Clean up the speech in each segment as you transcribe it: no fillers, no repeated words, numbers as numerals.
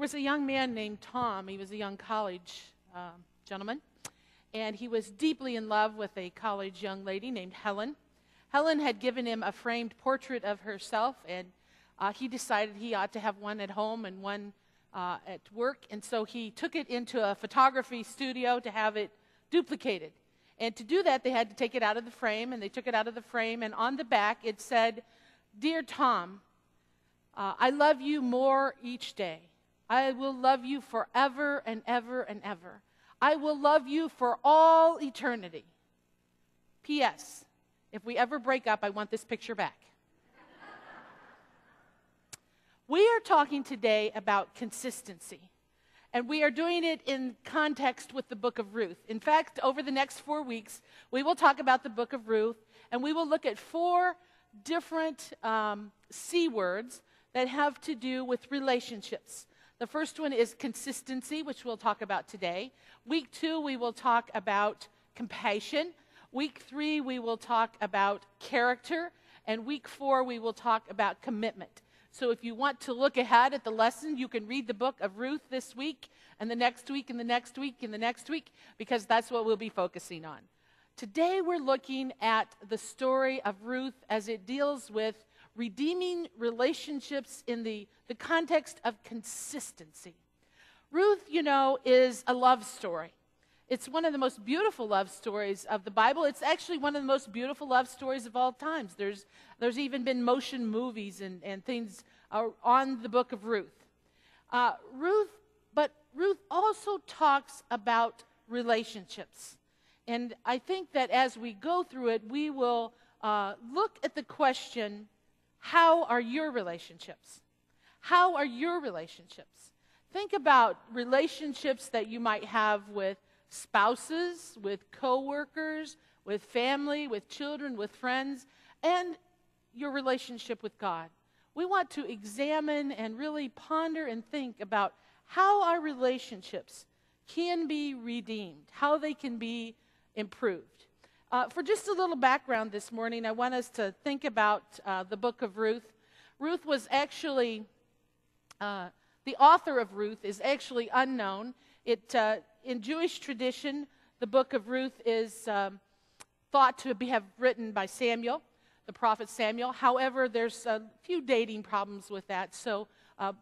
was a young man named Tom. He was a young college gentleman, and he was deeply in love with a college young lady named Helen. Helen had given him a framed portrait of herself, and he decided he ought to have one at home and one at work, and so he took it into a photography studio to have it duplicated. And to do that, they had to take it out of the frame, and they took it out of the frame, and on the back it said, "Dear Tom, I love you more each day. I will love you forever and ever and ever. I will love you for all eternity. P.S. If we ever break up, I want this picture back." We are talking today about consistency, and we are doing it in context with the book of Ruth. In fact, over the next 4 weeks, we will talk about the book of Ruth, and we will look at 4 different C words that have to do with relationships. The first one is consistency, which we'll talk about today. Week 2, we will talk about compassion. Week 3, we will talk about character. And week 4, we will talk about commitment. So if you want to look ahead at the lesson, you can read the book of Ruth this week, and the next week, and the next week, and the next week, because that's what we'll be focusing on. Today, we're looking at the story of Ruth as it deals with redeeming relationships in the context of consistency. Ruth, is a love story. It's one of the most beautiful love stories of the Bible. It's actually one of the most beautiful love stories of all times. There's even been motion movies and things on the book of Ruth. But Ruth also talks about relationships. And I think that as we go through it, we will look at the question, how are your relationships? How are your relationships? Think about relationships that you might have with spouses, with coworkers, with family, with children, with friends, and your relationship with God. We want to examine and really ponder and think about how our relationships can be redeemed, how they can be improved. For just a little background this morning, I want us to think about the book of Ruth. Ruth was actually, the author of Ruth is actually unknown. In Jewish tradition, the book of Ruth is thought to have written by Samuel, the prophet Samuel. However, there's a few dating problems with that. So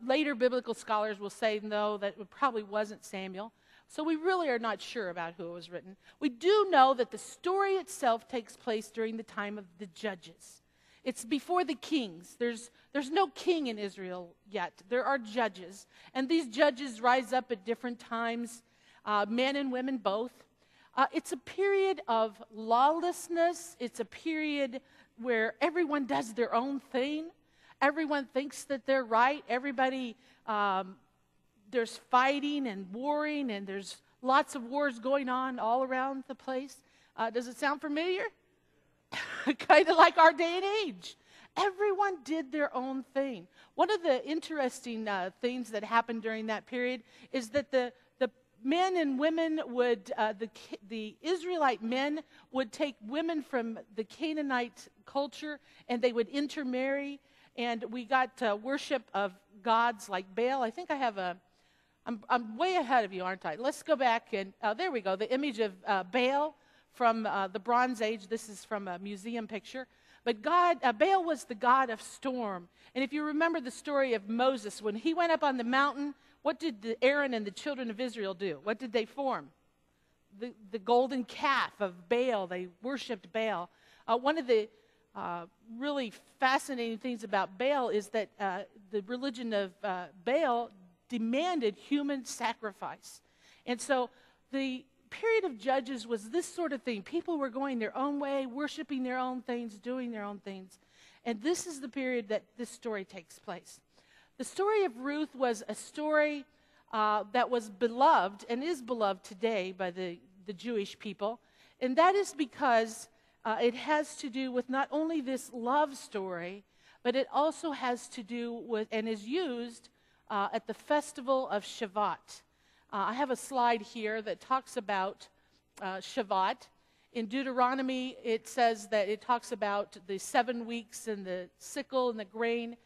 later biblical scholars will say, no, that it probably wasn't Samuel. So we really are not sure about who it was written. We do know that the story itself takes place during the time of the judges. It's before the kings. There's no king in Israel yet. There are judges. And these judges rise up at different times, men and women both. It's a period of lawlessness. It's a period where everyone does their own thing. Everyone thinks that they're right. Everybody, there's fighting and warring, and there's lots of wars going on all around the place. Does it sound familiar? Kind of like our day and age. Everyone did their own thing. One of the interesting things that happened during that period is that the men and women would, the Israelite men would take women from the Canaanite culture, and they would intermarry, and we got worship of gods like Baal. I think I have I'm way ahead of you, aren't I? Let's go back, and there we go, the image of Baal from the Bronze Age. This is from a museum picture. But Baal was the god of storm. And if you remember the story of Moses, when he went up on the mountain, what did Aaron and the children of Israel do? What did they form? The golden calf of Baal. They worshipped Baal. One of the really fascinating things about Baal is that the religion of Baal demanded human sacrifice. And so the period of Judges was this sort of thing. People were going their own way, worshiping their own things, doing their own things. And this is the period that this story takes place. The story of Ruth was a story that was beloved and is beloved today by the Jewish people. And that is because it has to do with not only this love story, but it also has to do with and is used at the festival of Shavuot. I have a slide here that talks about Shavuot. In Deuteronomy, it says that it talks about the 7 weeks and the sickle and the grain.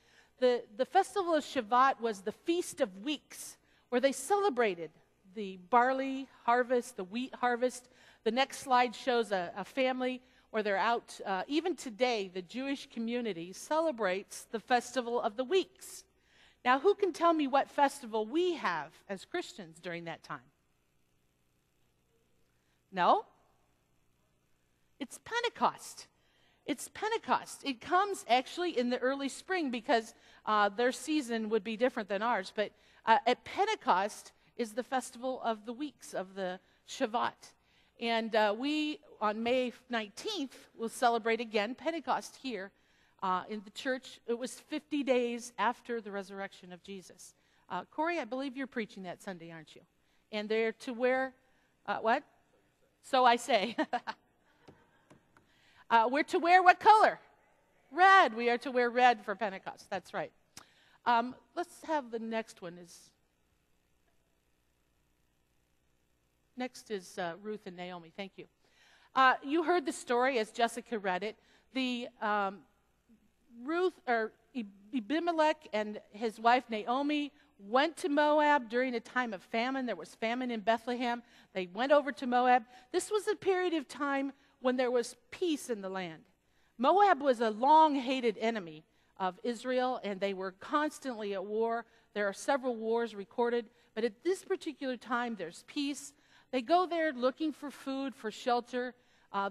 The festival of Shavuot was the Feast of Weeks, where they celebrated the barley harvest, the wheat harvest. The next slide shows a family where they're out. Even today, the Jewish community celebrates the Festival of the Weeks. Now, who can tell me what festival we have as Christians during that time? No? It's Pentecost. It's Pentecost. It comes actually in the early spring because their season would be different than ours. But at Pentecost is the Festival of the Weeks, of the Shavuot. And we, on May 19th, will celebrate again Pentecost here in the church. It was 50 days after the resurrection of Jesus. Corey, I believe you're preaching that Sunday, aren't you? And they're to wear, what? So I say. We're to wear what color? Red. We are to wear red for Pentecost. That's right. Let's have the next one. Next is Ruth and Naomi. Thank you. You heard the story as Jessica read it. The Abimelech and his wife Naomi went to Moab during a time of famine. There was famine in Bethlehem. They went over to Moab. This was a period of time when there was peace in the land. Moab was a long-hated enemy of Israel, and they were constantly at war. There are several wars recorded, but at this particular time, there's peace. They go there looking for food, for shelter.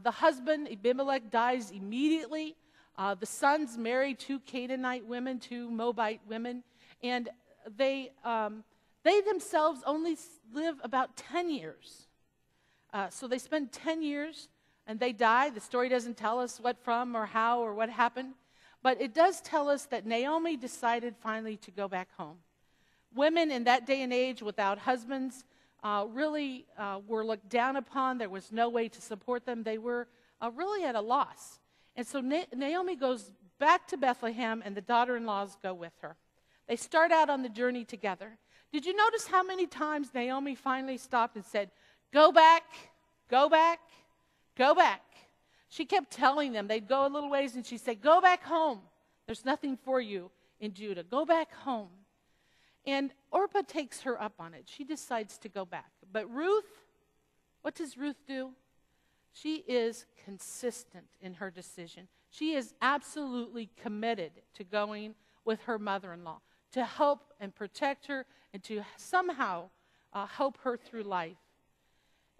The husband, Abimelech, dies immediately. The sons marry two Canaanite women, two Moabite women, and they themselves only live about 10 years. So they spend 10 years, and they die. The story doesn't tell us what from or how or what happened, but it does tell us that Naomi decided finally to go back home. Women in that day and age without husbands really were looked down upon. There was no way to support them. They were really at a loss. And so Naomi goes back to Bethlehem, and the daughter-in-laws go with her. They start out on the journey together. Did you notice how many times Naomi finally stopped and said, "Go back, go back, go back"? She kept telling them. They'd go a little ways, and she'd say, "Go back home. There's nothing for you in Judah. Go back home." And Orpah takes her up on it. She decides to go back. But Ruth, what does Ruth do? She is consistent in her decision. She is absolutely committed to going with her mother-in-law to help and protect her and to somehow help her through life.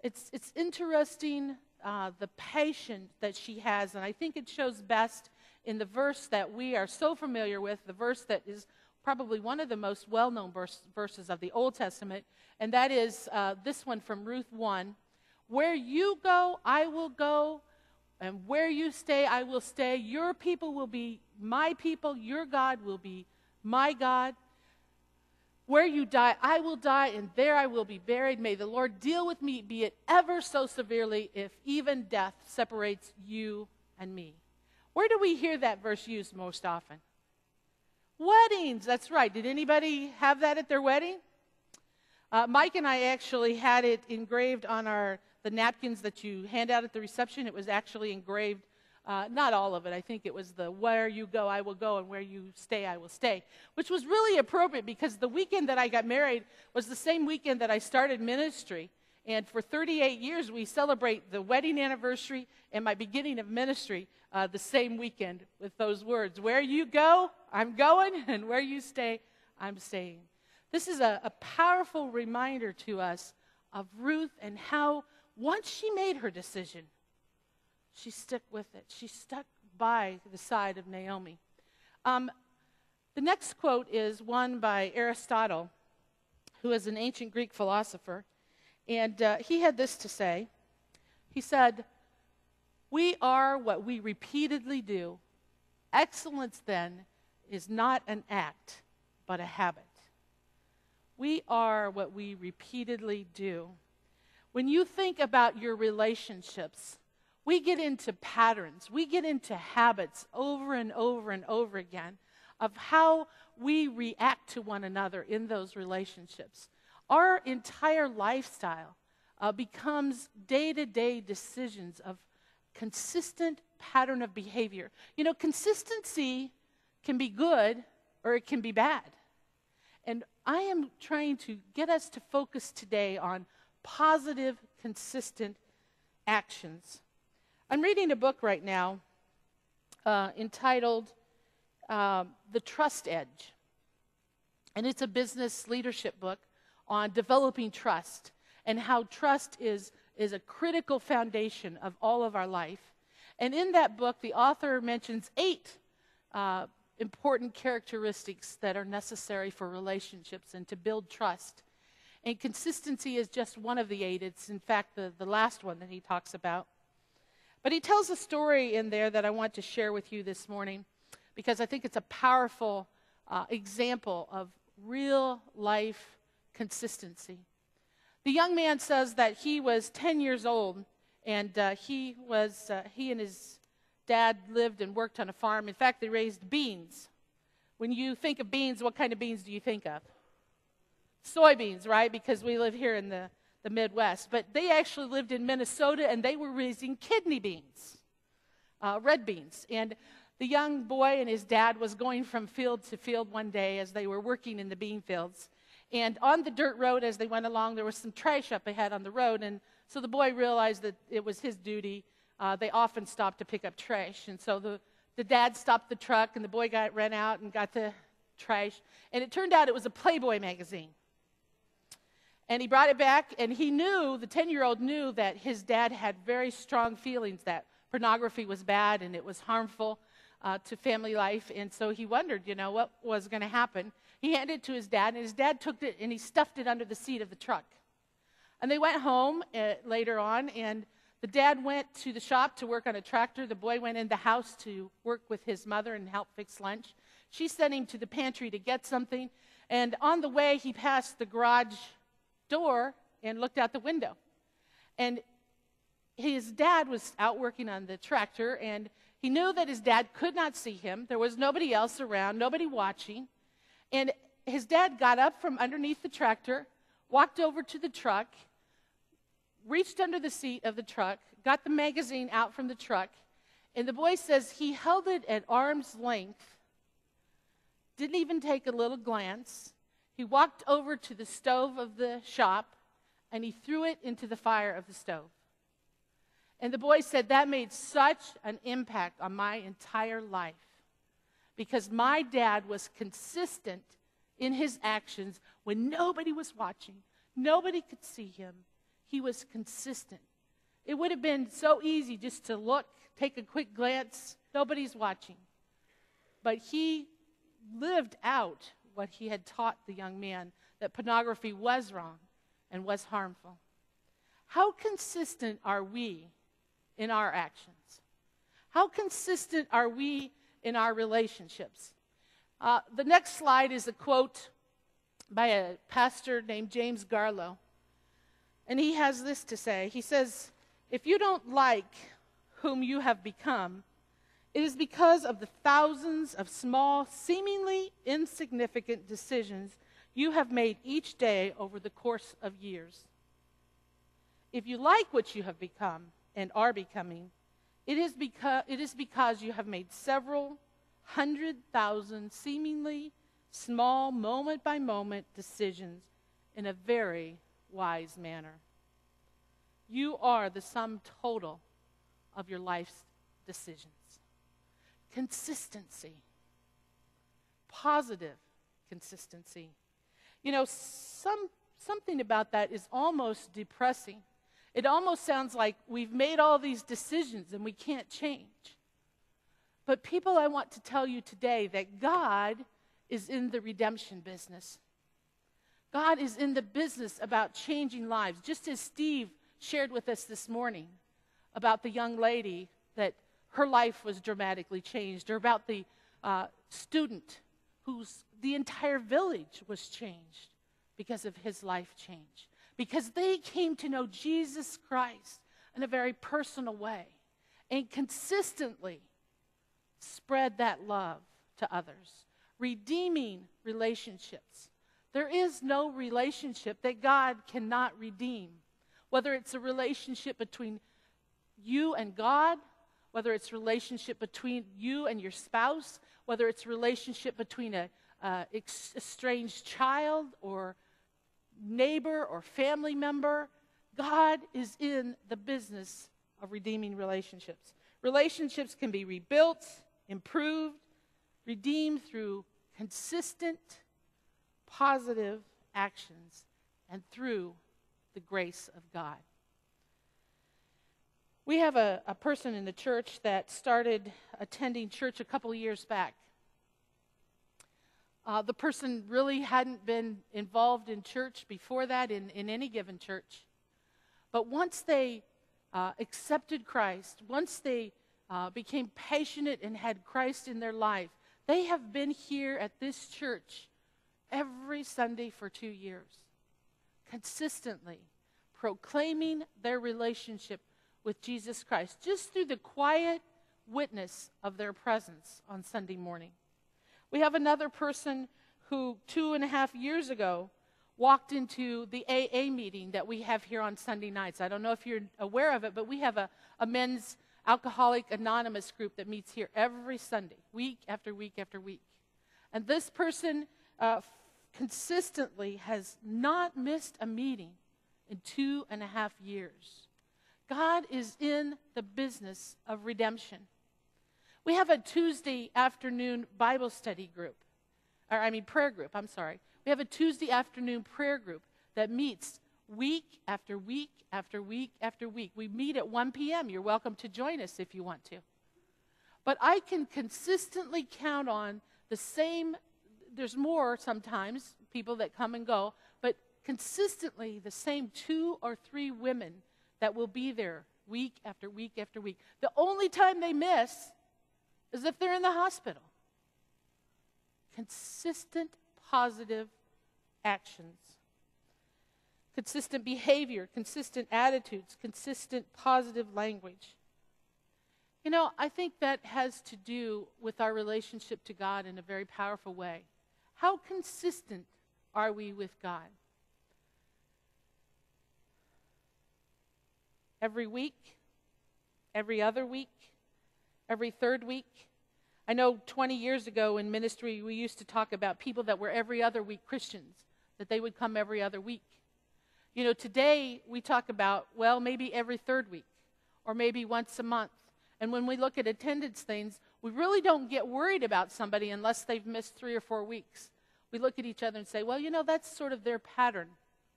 It's interesting the patience that she has, and I think it shows best in the verse that we are so familiar with, the verse that is probably one of the most well-known verses of the Old Testament, and that is this one from Ruth 1. "Where you go, I will go, and where you stay, I will stay. Your people will be my people. Your God will be my God. Where you die, I will die, and there I will be buried. May the Lord deal with me, be it ever so severely, if even death separates you and me." Where do we hear that verse used most often? Weddings, that's right. Did anybody have that at their wedding? Mike and I actually had it engraved on the napkins that you hand out at the reception. It was actually engraved, not all of it. I think it was the "where you go, I will go, and where you stay, I will stay," which was really appropriate because the weekend that I got married was the same weekend that I started ministry. And for 38 years, we celebrate the wedding anniversary and my beginning of ministry the same weekend with those words. Where you go, I'm going, and where you stay, I'm staying. This is a powerful reminder to us of Ruth and how once she made her decision, she stuck with it. She stuck by the side of Naomi. The next quote is one by Aristotle, who is an ancient Greek philosopher. And he had this to say. He said, "We are what we repeatedly do. Excellence, then, is not an act, but a habit." We are what we repeatedly do. When you think about your relationships, we get into patterns. We get into habits over and over and over again of how we react to one another in those relationships. Our entire lifestyle becomes day-to-day decisions of consistent pattern of behavior. You know, consistency can be good or it can be bad. And I am trying to get us to focus today on positive, consistent actions. I'm reading a book right now entitled The Trust Edge. And it's a business leadership book on developing trust and how trust is a critical foundation of all of our life. And in that book, the author mentions 8 important characteristics that are necessary for relationships and to build trust. And consistency is just one of the 8. It's, in fact, the last one that he talks about. But he tells a story in there that I want to share with you this morning because I think it's a powerful example of real life consistency. The young man says that he was 10 years old, and he and his dad lived and worked on a farm. In fact, they raised beans. When you think of beans, what kind of beans do you think of? Soybeans, right? Because we live here in the Midwest. But they actually lived in Minnesota, and they were raising kidney beans, red beans. And the young boy and his dad was going from field to field one day as they were working in the bean fields. And on the dirt road as they went along, there was some trash up ahead on the road. And so the boy realized that it was his duty. They often stopped to pick up trash. And so the dad stopped the truck, and the boy ran out and got the trash. And it turned out it was a Playboy magazine. And he brought it back, and he knew, the 10-year-old knew that his dad had very strong feelings that pornography was bad and it was harmful to family life. And so he wondered, what was going to happen. He handed it to his dad, and his dad took it and he stuffed it under the seat of the truck. And they went home later on, and the dad went to the shop to work on a tractor. The boy went in the house to work with his mother and help fix lunch. She sent him to the pantry to get something, and on the way he passed the garage door and looked out the window. And his dad was out working on the tractor, and he knew that his dad could not see him. There was nobody else around, nobody watching. And his dad got up from underneath the tractor, walked over to the truck, reached under the seat of the truck, got the magazine out from the truck, and the boy says he held it at arm's length, didn't even take a little glance. He walked over to the stove of the shop, and he threw it into the fire of the stove. And the boy said, that made such an impact on my entire life because my dad was consistent in his actions when nobody was watching. Nobody could see him. He was consistent. It would have been so easy just to look, take a quick glance. Nobody's watching. But he lived out what he had taught the young man, that pornography was wrong and was harmful. How consistent are we in our actions? How consistent are we in our relationships? The next slide is a quote by a pastor named James Garlow. And he has this to say. He says, if you don't like whom you have become, it is because of the thousands of small, seemingly insignificant decisions you have made each day over the course of years. If you like what you have become and are becoming, it is because you have made several 100,000 seemingly small, moment-by-moment decisions in a very wise manner. You are the sum total of your life's decisions. Consistency. Positive consistency. Something about that is almost depressing. It almost sounds like we've made all these decisions and we can't change. But people, I want to tell you today that God is in the redemption business. God is in the business about changing lives. Just as Steve shared with us this morning about the young lady that her life was dramatically changed, or about the student whose the entire village was changed because of his life change. Because they came to know Jesus Christ in a very personal way and consistently spread that love to others, redeeming relationships. There is no relationship that God cannot redeem, whether it's a relationship between you and God, whether it's a relationship between you and your spouse, whether it's a relationship between a estranged child or neighbor or family member. God is in the business of redeeming relationships. Relationships can be rebuilt, improved, redeemed through consistent, positive actions and through the grace of God. We have a person in the church that started attending church a couple of years back. The person really hadn't been involved in church before that, in any given church. But once they accepted Christ, once they became passionate and had Christ in their life, they have been here at this church every Sunday for 2 years, consistently proclaiming their relationship with Jesus Christ, just through the quiet witness of their presence on Sunday morning. We have another person who 2.5 years ago walked into the AA meeting that we have here on Sunday nights. I don't know if you're aware of it, but we have a men's Alcoholic Anonymous group that meets here every Sunday, week after week after week. And this person consistently has not missed a meeting in 2.5 years. God is in the business of redemption. We have a Tuesday afternoon Bible study group, prayer group, We have a Tuesday afternoon prayer group that meets week after week after week after week. We meet at 1 p.m. You're welcome to join us if you want to. But I can consistently count on the same, there's more sometimes, people that come and go, but consistently the same 2 or 3 women that will be there week after week after week. The only time they miss is if they're in the hospital. Consistent positive actions. Consistent behavior, consistent attitudes, consistent positive language. You know, I think that has to do with our relationship to God in a very powerful way. How consistent are we with God? Every week? Every other week? Every third week? I know 20 years ago in ministry we used to talk about people that were every other week Christians, that they would come every other week. You know, today we talk about, well, maybe every third week or maybe once a month. And when we look at attendance things, we really don't get worried about somebody unless they've missed 3 or 4 weeks. We look at each other and say, well, you know, that's sort of their pattern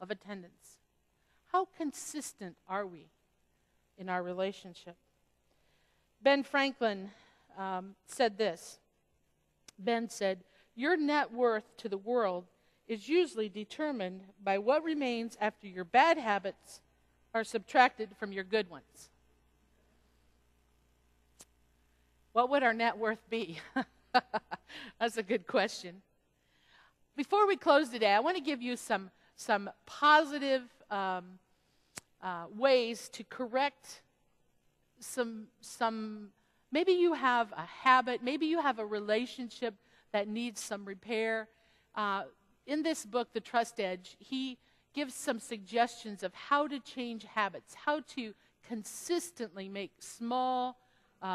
of attendance. How consistent are we in our relationship? Ben Franklin said this. Ben said, your net worth to the world is usually determined by what remains after your bad habits are subtracted from your good ones. What would our net worth be? That's a good question. Before we close today, I want to give you some positive ways to correct some. Maybe you have a habit, maybe you have a relationship that needs some repair. In this book, The Trust Edge, he gives some suggestions of how to change habits, how to consistently make small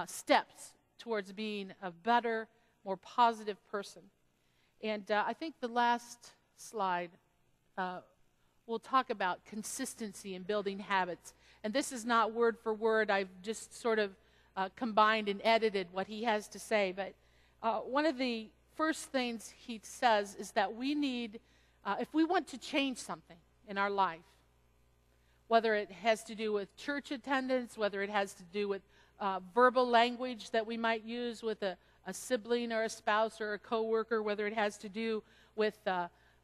steps towards being a better, more positive person. And I think the last slide will talk about consistency in building habits. And this is not word for word. I've just sort of combined and edited what he has to say. But one of the first things he says is that we need, if we want to change something in our life, whether it has to do with church attendance, whether it has to do with verbal language that we might use with a sibling or a spouse or a coworker, whether it has to do with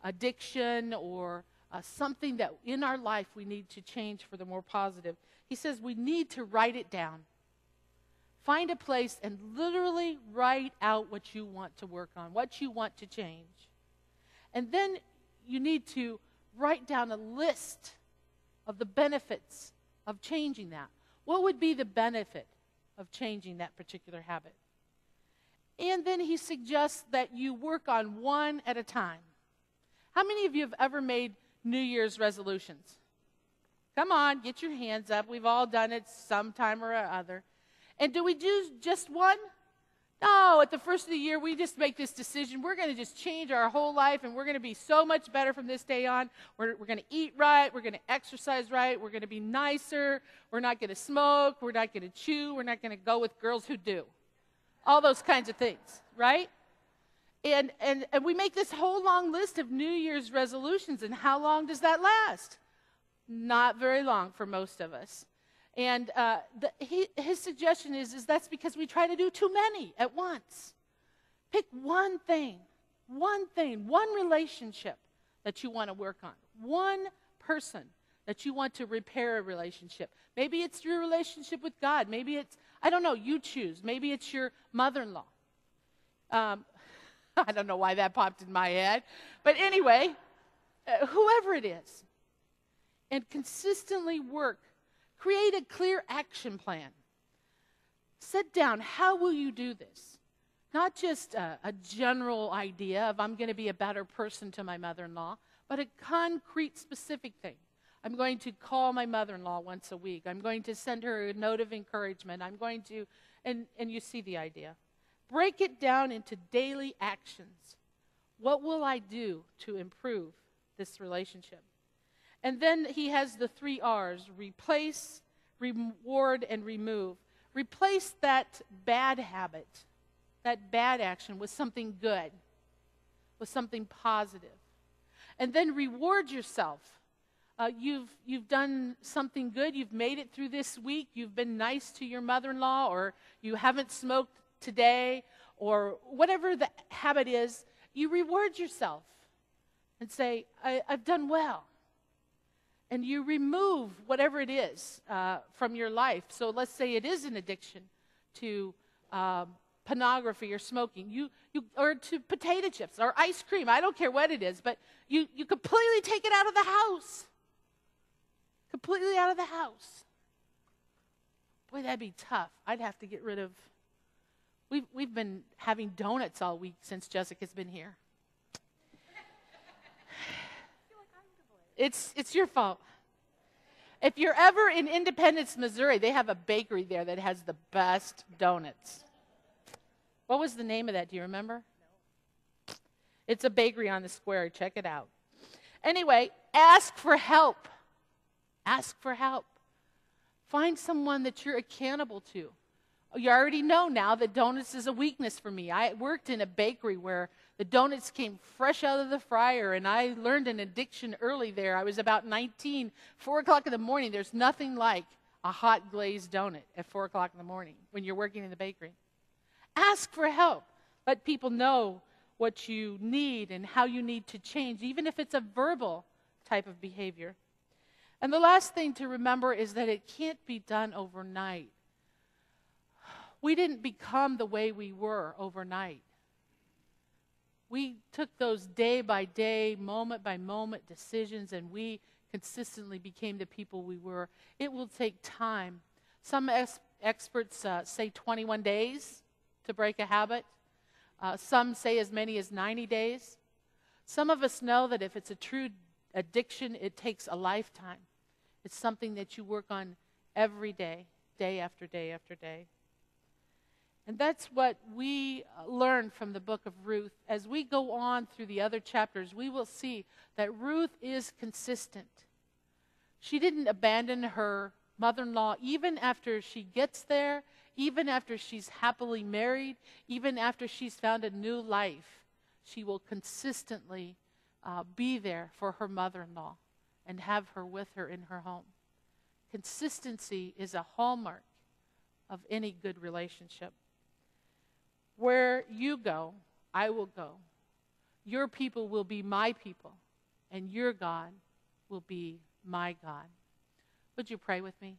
addiction or something that in our life we need to change for the more positive. He says we need to write it down. Find a place and literally write out what you want to work on, what you want to change. And then you need to write down a list of the benefits of changing that. What would be the benefit of changing that particular habit? And then he suggests that you work on one at a time. How many of you have ever made New Year's resolutions? Come on, get your hands up. We've all done it sometime or other. And do we do just one? No, at the first of the year, we just make this decision. We're going to just change our whole life, and we're going to be so much better from this day on. We're going to eat right. We're going to exercise right. We're going to be nicer. We're not going to smoke. We're not going to chew. We're not going to go with girls who do. All those kinds of things, right? And we make this whole long list of New Year's resolutions, and how long does that last? Not very long for most of us. And his suggestion is that's because we try to do too many at once. Pick one thing, one relationship that you want to work on, one person that you want to repair a relationship. Maybe it's your relationship with God. Maybe it's, I don't know, you choose. Maybe it's your mother-in-law. I don't know why that popped in my head. But anyway, whoever it is, and consistently work. Create a clear action plan. Sit down. How will you do this? Not just a general idea of I'm going to be a better person to my mother-in-law, but a concrete, specific thing. I'm going to call my mother-in-law once a week. I'm going to send her a note of encouragement. I'm going to, and you see the idea. Break it down into daily actions. What will I do to improve this relationship? And then he has the 3 R's: replace, reward, and remove. Replace that bad habit, that bad action with something good, with something positive. And then reward yourself. You've done something good. You've made it through this week. You've been nice to your mother-in-law, or you haven't smoked today, or whatever the habit is. You reward yourself and say, I've done well. And you remove whatever it is from your life. So let's say it is an addiction to pornography or smoking, or to potato chips or ice cream. I don't care what it is, but you completely take it out of the house. Completely out of the house. Boy, that'd be tough. I'd have to get rid of. We've been having donuts all week since Jessica's been here. It's your fault. If you're ever in Independence, Missouri, they have a bakery there that has the best donuts. What was the name of that? Do you remember? No. It's a bakery on the square. Check it out. Anyway, ask for help. Ask for help. Find someone that you're accountable to. You already know now that donuts is a weakness for me. I worked in a bakery where the donuts came fresh out of the fryer, and I learned an addiction early there. I was about 19, 4 o'clock in the morning. There's nothing like a hot glazed donut at 4 o'clock in the morning when you're working in the bakery. Ask for help. Let people know what you need and how you need to change, even if it's a verbal type of behavior. And the last thing to remember is that it can't be done overnight. We didn't become the way we were overnight. We took those day by day, moment by moment decisions, and we consistently became the people we were. It will take time. Some experts say 21 days to break a habit. Some say as many as 90 days. Some of us know that if it's a true addiction, it takes a lifetime. It's something that you work on every day, day after day after day. And that's what we learn from the book of Ruth. As we go on through the other chapters, we will see that Ruth is consistent. She didn't abandon her mother-in-law even after she gets there, even after she's happily married, even after she's found a new life. She will consistently be there for her mother-in-law and have her with her in her home. Consistency is a hallmark of any good relationship. Where you go, I will go. Your people will be my people, and your God will be my God. Would you pray with me?